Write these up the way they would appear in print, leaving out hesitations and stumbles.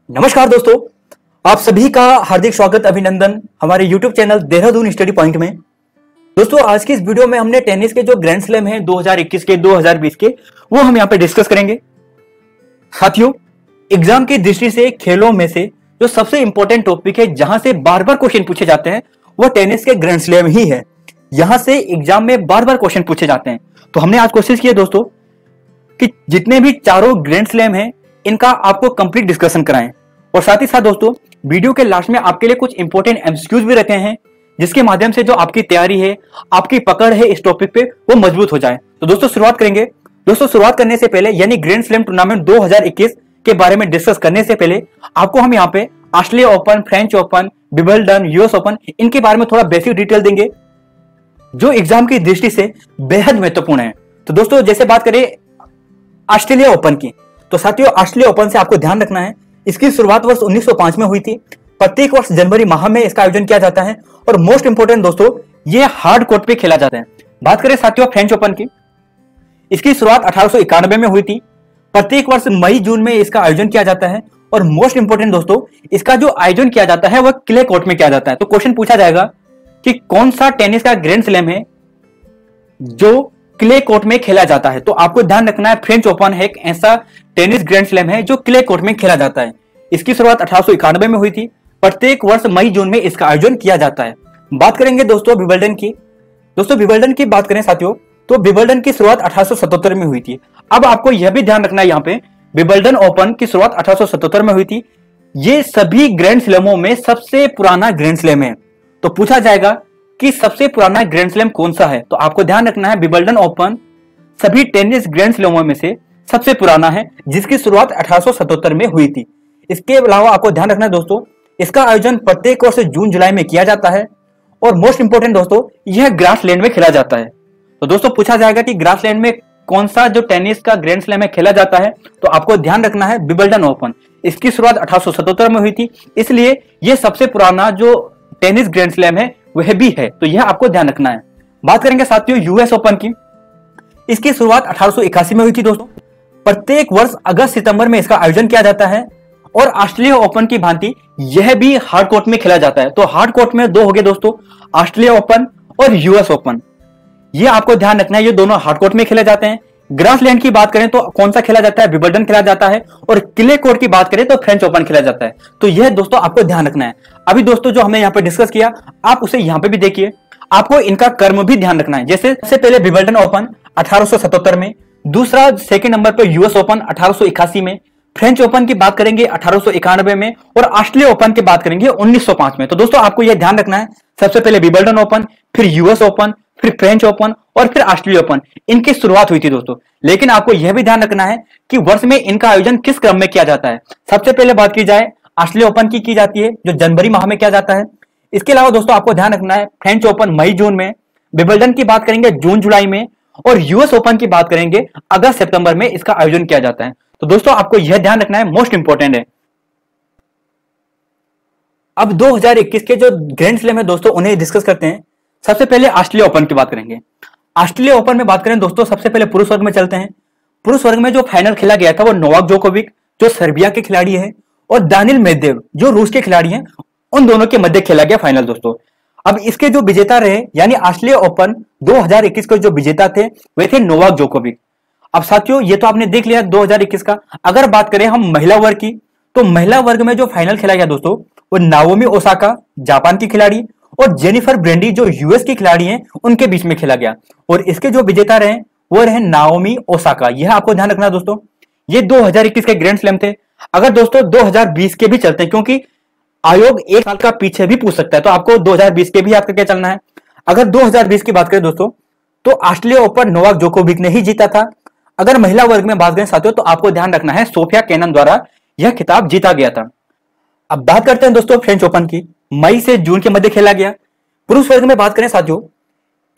नमस्कार दोस्तों, आप सभी का हार्दिक स्वागत अभिनंदन हमारे YouTube channel Dehradun study point में। दोस्तों, आज की इस वीडियो में हमने टेनिस के जो ग्रैंड स्लैम हैं 2021 के 2020 के वो हम यहाँ पे डिस्कस करेंगे। साथियों, एग्जाम की दृष्टि से खेलों में से जो सबसे इंपॉर्टेंट टॉपिक है जहां से बार बार क्वेश्चन पूछे जाते हैं वो टेनिस के ग्रैंड स्लैम ही है। यहां से एग्जाम में बार बार क्वेश्चन पूछे जाते हैं। तो हमने आज कोशिश की है दोस्तों कि जितने भी चारों ग्रैंड स्लैम हैं इनका आपको कंप्लीट डिस्कशन कराएं। और साथ ही साथ दोस्तों, वीडियो के लास्ट में आपके लिए कुछ इंपॉर्टेंट एमसीक्यूज भी रखे हैं जिसके माध्यम से जो आपकी तैयारी है, आपकी पकड़ है इस टॉपिक पे वो मजबूत हो जाए। तो दोस्तों शुरुआत करेंगे। दोस्तों शुरुआत करने से पहले यानी ग्रैंड स्लैम टूर्नामेंट 2021 के बारे में डिस्कस करने से पहले आपको हम यहाँ पे Australia open, French open, Wimbledon, US open इनके बारे में थोड़ा बेसिक डिटेल देंगे जो एग्जाम की दृष्टि से बेहद महत्वपूर्ण है। तो दोस्तों जैसे बात करें ऑस्ट्रेलिया ओपन की, तो साथियों ऑस्ट्रेलिया ओपन से आपको ध्यान रखना है इसकी शुरुआत वर्ष 1905 में हुई थी। प्रत्येक वर्ष जनवरी माह में इसका आयोजन किया जाता है और मोस्ट इंपोर्टेंट दोस्तों ये हार्ड कोर्ट पे खेला जाता है। बात करें साथियों फ्रेंच ओपन की, इसकी शुरुआत 1891 में हुई थी। प्रत्येक वर्ष मई जून में इसका आयोजन किया जाता है और मोस्ट इंपोर्टेंट दोस्तों इसका जो आयोजन किया जाता है वह क्ले कोर्ट में किया जाता है। तो क्वेश्चन पूछा जाएगा कि कौन सा टेनिस का ग्रैंड स्लैम है जो क्ले कोर्ट में खेला जाता है। तो आपको ध्यान रखना है फ्रेंच ओपन है एक ऐसा टेनिस ग्रैंड स्लैम है जो क्ले कोर्ट में खेला जाता है। इसकी शुरुआत 1891 में हुई थी। प्रत्येक वर्ष मई जून में इसका आयोजन किया जाता है। बात करेंगे दोस्तों विंबलडन की। दोस्तों विंबलडन की बात करें साथियों तो विंबलडन की शुरुआत 1877 में हुई थी। अब आपको यह भी ध्यान रखना है यहाँ पे विंबलडन ओपन की शुरुआत 1877 में हुई थी। ये सभी ग्रैंड स्लैमों में सबसे पुराना ग्रैंड स्लैम है। तो पूछा जाएगा कि सबसे पुराना ग्रैंड स्लैम कौन सा है, तो आपको ध्यान रखना है विंबलडन ओपन सभी टेनिस ग्रैंड स्लैमों में से सबसे पुराना है जिसकी शुरुआत 1877 में हुई थी। इसके अलावा आपको ध्यान रखना है दोस्तों इसका आयोजन प्रत्येक वर्ष जून जुलाई में किया जाता है और मोस्ट इंपोर्टेंट दोस्तों यह ग्रासलैंड में खेला जाता है। तो दोस्तों पूछा जाएगा कि ग्रासलैंड में कौन सा जो टेनिस का ग्रैंड स्लैम है खेला जाता है, तो आपको ध्यान रखना है विंबलडन ओपन। इसकी शुरुआत 1877 में हुई थी, इसलिए यह सबसे पुराना जो टेनिस ग्रैंड स्लैम है वह भी है। तो यह आपको ध्यान रखना है। बात करेंगे साथियों यूएस ओपन की, इसकी शुरुआत 1881 में हुई थी दोस्तों। प्रत्येक वर्ष अगस्त सितंबर में इसका आयोजन किया जाता है और ऑस्ट्रेलिया ओपन की भांति यह भी हार्ड कोर्ट में खेला जाता है। तो हार्ड कोर्ट में दो हो गए दोस्तों, ऑस्ट्रेलिया ओपन और यूएस ओपन। ये आपको ध्यान रखना है ये दोनों हार्ड कोर्ट में खेले जाते हैं। ग्रासलैंड की बात करें तो कौन सा खेला जाता है, विंबलडन खेला जाता है और क्ले कोर्ट की बात करें तो फ्रेंच ओपन खेला जाता है। तो यह दोस्तों आपको ध्यान रखना है। अभी दोस्तों जो हमने यहाँ पे डिस्कस किया आप उसे यहाँ पे भी देखिए, आपको इनका क्रम भी ध्यान रखना है। जैसे सबसे पहले विंबलडन ओपन 1877 में, दूसरा सेकंड नंबर पर यूएस ओपन 1881 में, फ्रेंच ओपन की बात करेंगे 1891 में और ऑस्ट्रेलिया ओपन की बात करेंगे 1905 में। तो दोस्तों आपको यह ध्यान रखना है सबसे पहले विंबलडन ओपन, फिर यूएस ओपन, फिर फ्रेंच ओपन और फिर ऑस्ट्रेलिया ओपन, इनकी शुरुआत हुई थी दोस्तों। लेकिन आपको यह भी ध्यान रखना है कि वर्ष में इनका आयोजन किस क्रम में किया जाता है। सबसे पहले बात की जाए ऑस्ट्रेलिया ओपन की जाती है जो जनवरी माह में किया जाता है। इसके अलावा दोस्तों आपको ध्यान रखना है फ्रेंच ओपन मई जून में, विंबलडन की बात करेंगे जून जुलाई में और यूएस ओपन की बात करेंगे अगस्त सितंबर में इसका आयोजन किया जाता है। तो दोस्तों आपको यह ध्यान रखना है, मोस्ट इंपोर्टेंट है। अब 2021 के जो ग्रैंड स्लैम है दोस्तों उन्हें डिस्कस करते हैं। सबसे पहले ऑस्ट्रेलिया ओपन की बात करेंगे। ऑस्ट्रेलिया ओपन में बात करें दोस्तों सबसे पहले पुरुष वर्ग में चलते हैं। पुरुष वर्ग में जो फाइनल खेला गया था वो नोवाक जोकोविक जो सर्बिया के खिलाड़ी है और दानिल मेदवेदेव जो रूस के खिलाड़ी हैं, उन दोनों के मध्य खेला गया फाइनल दोस्तों। अब इसके जो विजेता रहे यानी ऑस्ट्रेलिया ओपन 2021 के जो विजेता थे वे थे नोवाक जोकोविक। अब साथियों ये तो आपने देख लिया 2021 का। अगर बात करें हम महिला वर्ग की, तो महिला वर्ग में जो फाइनल खेला गया दोस्तों वो नाओमी ओसाका जापान की खिलाड़ी और जेनिफर ब्रेंडी जो यूएस की खिलाड़ी हैं उनके बीच में खेला गया और इसके जो विजेता रहे वो रहे नाओमी ओसाका। यह आपको ध्यान रखना दोस्तों। ये 2021 के ग्रैंड स्लैम थे। अगर दोस्तों 2020 के भी चलते हैं क्योंकि आयोग एक साल का पीछे भी पूछ सकता है, तो आपको 2020 के भी याद करके चलना है। अगर 2020 की बात करें दोस्तों तो ऑस्ट्रेलिया ओपन नोवाक जोकोविक ने ही जीता था। अगर महिला वर्ग में बात करें साथियों तो आपको ध्यान रखना है सोफिया केनन द्वारा यह खिताब जीता गया था। अब बात करते हैं दोस्तों फ्रेंच ओपन की, मई से जून के मध्य खेला गया। पुरुष वर्ग में बात करें साथियों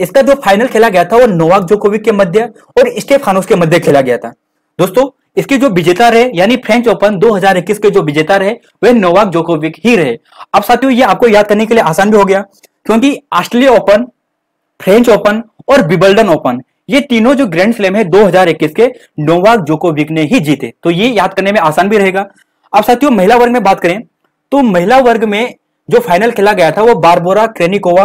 इसका जो फाइनल खेला गया था वो नोवाक जोकोविक के मध्य और स्टेफानोस के मध्य खेला गया था दोस्तों। इसके जो विजेता रहे यानी फ्रेंच ओपन 2021 के जो विजेता रहे वे नोवाक जोकोविक ही रहे। अब साथियों ये आपको याद करने के लिए आसान भी हो गया क्योंकि ऑस्ट्रेलिया ओपन, फ्रेंच ओपन और विंबलडन ओपन ये तीनों जो ग्रैंड स्लैम है 2021 के नोवाक जोकोविक ने ही जीते। तो ये याद करने में आसान भी रहेगा। अब साथियों महिला वर्ग में बात करें तो महिला वर्ग में जो फाइनल खेला गया था वो बारबोरा क्रेनिकोवा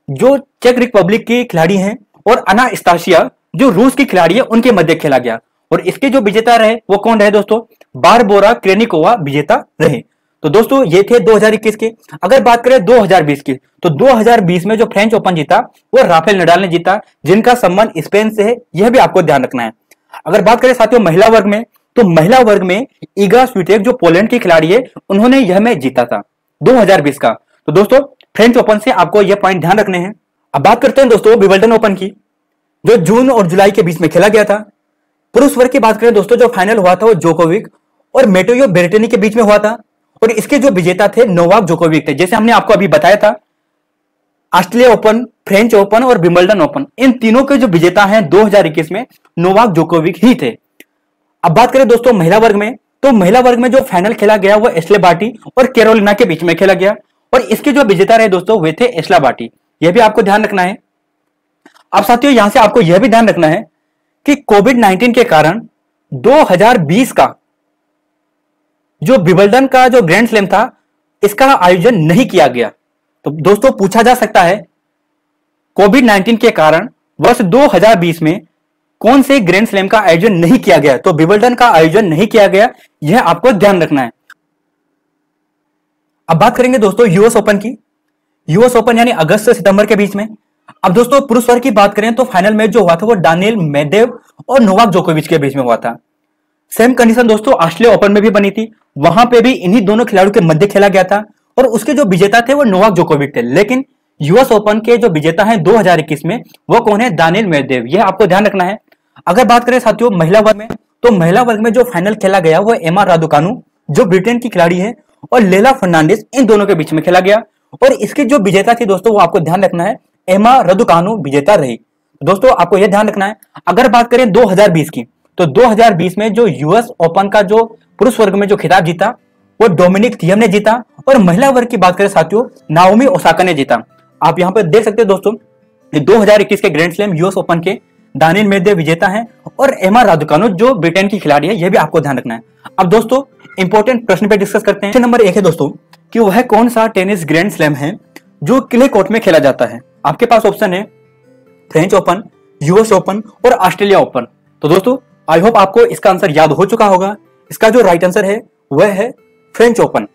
जो चेक रिपब्लिक की खिलाड़ी हैं और अनास्तासिया जो रूस की खिलाड़ी है उनके मध्य खेला गया। और इसके जो विजेता रहे वो कौन रहे दोस्तों? बारबोरा क्रेनिकोवा विजेता रहे। तो दोस्तों ये थे 2021 के। अगर बात करें 2020 की तो 2020 में जो फ्रेंच ओपन जीता वो राफेल नडाल ने जीता, जिनका संबंध स्पेन से है, यह भी आपको ध्यान रखना है। अगर बात करें साथियों महिला वर्ग में तो महिला वर्ग में ईगा स्विटेक जो पोलैंड की खिलाड़ी है उन्होंने यह मैच जीता था 2020 का। तो दोस्तों फ्रेंच ओपन से आपको यह पॉइंट ध्यान रखने हैं। अब बात करते हैं दोस्तों विंबलडन ओपन की, जो जून और जुलाई के बीच में खेला गया था। पुरुष वर्ग की बात करें दोस्तों जो फाइनल हुआ था वो जोकोविक और मेटेओ बेरेटिनी के बीच में हुआ था और इसके जो विजेता थे नोवाक जोकोविक थे। जैसे हमने आपको अभी बताया था ऑस्ट्रेलिया ओपन, फ्रेंच ओपन और विंबलडन ओपन, इन तीनों के जो विजेता हैं 2021 में नोवाक जोकोविक ही थे। अब बात करें दोस्तों महिला वर्ग में तो महिला वर्ग में जो फाइनल खेला गया वो एश्ले बार्टी और कैरोलिना के बीच में खेला गया और इसके जो विजेता रहे दोस्तों वे थे एश्ला बार्टी। यह भी आपको ध्यान रखना है। अब साथियों यहां से आपको यह भी ध्यान रखना है कि कोविड-19 के कारण 2020 का जो विंबलडन का जो ग्रैंड स्लैम था इसका आयोजन नहीं किया गया। तो दोस्तों पूछा जा सकता है कोविड-19 के कारण वर्ष 2020 में कौन से ग्रैंड स्लैम का आयोजन नहीं किया गया? तो विंबलडन का आयोजन नहीं किया गया, यह आपको ध्यान रखना है। अब बात करेंगे दोस्तों यूएस ओपन की। यूएस ओपन यानी अगस्त से सितंबर के बीच में। अब दोस्तों पुरुष वर्ग की बात करें तो फाइनल मैच जो हुआ था वो डानियल मेदवेदेव और नोवाक जोकोविच के बीच में हुआ था। सेम कंडीशन दोस्तों ऑस्ट्रेलिया ओपन में भी बनी थी, वहां पे भी इन्हीं दोनों खिलाड़ियों के मध्य खेला गया था और उसके जो विजेता थे वो नोवाक जोकोविच थे। लेकिन यूएस ओपन के जो विजेता हैं 2021 में वो कौन है? Daniil Medvedev. यह आपको ध्यान रखना है। अगर बात करें साथियों महिला वर्ग में तो महिला वर्ग में जो फाइनल खेला गया वो एमा रादुकानु जो ब्रिटेन की खिलाड़ी है और लेला फर्नांडिस, इन दोनों के बीच में खेला गया और इसकी जो विजेता थी दोस्तों वो आपको ध्यान रखना है एमा रादुकानु विजेता रही। दोस्तों आपको यह ध्यान रखना है। अगर बात करें 2020 की तो 2020 में जो यूएस ओपन का जो पुरुष वर्ग में जो खिताब जीता वो डोमिनिक थियम ने जीता और महिला वर्ग की बात करें साथियों नाओमी ओसाका ने जीता। आप यहां पर देख सकते हैं दोस्तों 2021 के ग्रैंड स्लैम यूएस ओपन के दानियल मेदवेदेव विजेता हैं और एमा रादुकानु जो ब्रिटेन की खिलाड़ी है, यह भी आपको ध्यान रखना है। अब दोस्तों इंपॉर्टेंट प्रश्न पे डिस्कस करते हैं। नंबर 1 है दोस्तों कि वह कौन सा टेनिस ग्रैंड स्लैम है जो क्ले कोर्ट में खेला जाता है? आपके पास ऑप्शन है फ्रेंच ओपन, यूएस ओपन और ऑस्ट्रेलिया ओपन। तो दोस्तों आई होप आपको इसका आंसर याद हो चुका होगा। इसका जो राइट आंसर है वह है फ्रेंच ओपन।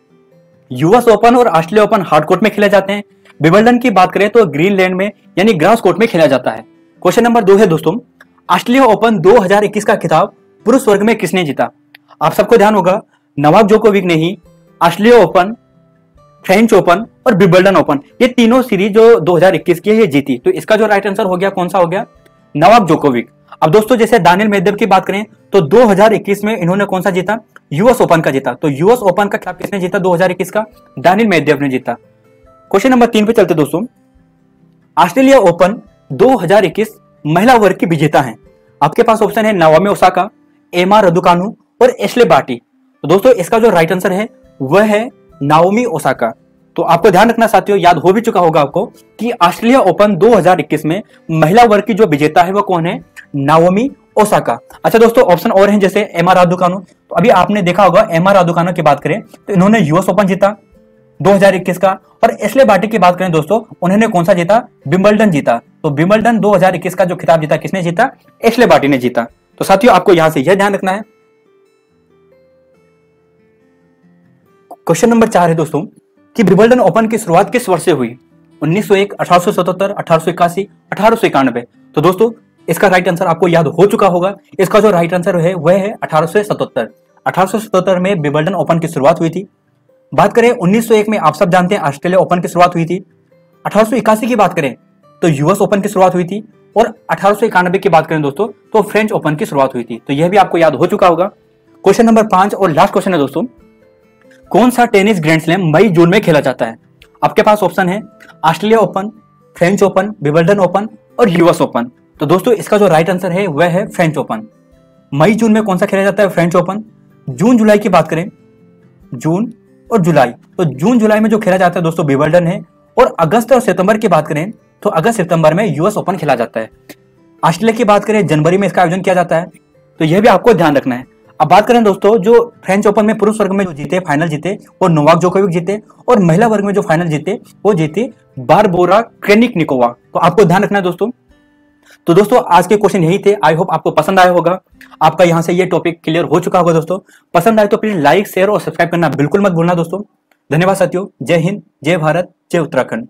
यूएस ओपन और ऑस्ट्रेलिया ओपन हार्ड कोर्ट में खेले जाते हैं। विंबलडन की बात करें तो ग्रीनलैंड में यानी ग्रास कोर्ट में खेला जाता है। क्वेश्चन नंबर 2 है दोस्तों ऑस्ट्रेलिया ओपन 2021 का खिताब पुरुष वर्ग में किसने जीता? आप सबको ध्यान होगा नोवाक जोकोविक ने ही ऑस्ट्रेलिया ओपन, फ्रेंच ओपन और विंबलडन ओपन, ये तीनों सीरीज जो 2021 की है ये जीती। तो इसका जो राइट आंसर हो गया कौन सा हो गया? Novak Djokovic. अब दोस्तों जैसे दानियल मेदवेदेव की बात करें तो 2021 में इन्होंने कौन सा जीता? यूएस ओपन का जीता। तो यूएस ओपन का खिताब किसने जीता 2021 का? दानियल मेदवेदेव ने जीता। क्वेश्चन नंबर 3 पे चलते दोस्तों। ऑस्ट्रेलिया ओपन 2021 महिला वर्ग की विजेता हैं। आपके पास ऑप्शन है नाओमी ओसाका, एमा रादुकानु और एश्ले बार्टी। तो दोस्तों इसका जो राइट आंसर है वह है नाओमी ओसाका। तो आपको ध्यान रखना साथियों, याद हो भी चुका होगा आपको कि ऑस्ट्रेलिया ओपन 2021 में महिला वर्ग की जो विजेता है वो कौन है? Naomi Osaka. अच्छा दोस्तों ऑप्शन और हैं जैसे एमा रादुकानु। तो अभी आपने देखा होगा एमा रादुकानु की बात करें तो इन्होंने यूएस ओपन जीता 2021 का और एश्ले बार्टी की बात करें दोस्तों उन्होंने कौन सा जीता? विंबलडन जीता। तो विंबलडन 2021 का जो खिताब जीता किसने जीता? एश्ले बार्टी ने जीता। तो साथियों आपको यहां से यह ध्यान रखना है। क्वेश्चन नंबर 4 है दोस्तों कि विंबलडन ओपन की शुरुआत किस वर्ष से हुई? 1901, 1877, 1881, 1891। तो दोस्तों इसका राइट आंसर आपको याद हो चुका होगा। इसका जो राइट आंसर है वह है 1877। 1877 में विंबलडन ओपन की शुरुआत हुई थी। बात करें 1901 में आप सब जानते हैं ऑस्ट्रेलिया ओपन की शुरुआत हुई थी। 1881 की बात करें तो यूएस ओपन की शुरुआत हुई थी और 1891 की बात करें दोस्तों तो फ्रेंच ओपन की शुरुआत हुई थी। तो यह भी आपको याद हो चुका होगा। क्वेश्चन नंबर 5 और लास्ट क्वेश्चन है दोस्तों, कौन सा टेनिस ग्रैंड स्लैम मई जून में खेला जाता है? आपके पास ऑप्शन है Australia open, French open, Wimbledon open और यूएस ओपन। तो दोस्तों इसका जो राइट आंसर है वह है फ्रेंच ओपन। मई जून में कौन सा खेला जाता है? French open. जून जुलाई की बात करें, जून और जुलाई, तो जून जुलाई में जो खेला जाता है दोस्तों विंबलडन है और अगस्त और सितंबर की बात करें तो अगस्त सितंबर में यूएस ओपन खेला जाता है। ऑस्ट्रेलिया की बात करें जनवरी में इसका आयोजन किया जाता है। तो यह भी आपको ध्यान रखना है। अब बात करें दोस्तों, जो फ्रेंच ओपन में पुरुष वर्ग में जो जीते, फाइनल जीते, वो नोवाक जोकोविक जीते, और महिला वर्ग में जो फाइनल जीते वो जीती बारबोरा क्रेनिकनिकोवा। तो आपको ध्यान रखना है दोस्तों। तो दोस्तों आज के क्वेश्चन यही थे, आई होप आपको पसंद आया होगा, आपका यहां से ये टॉपिक क्लियर हो चुका होगा दोस्तों। पसंद आए तो प्लीज लाइक, शेयर और सब्सक्राइब करना बिल्कुल मत भूलना दोस्तों। धन्यवाद साथियों। जय हिंद, जय भारत, जय उत्तराखंड।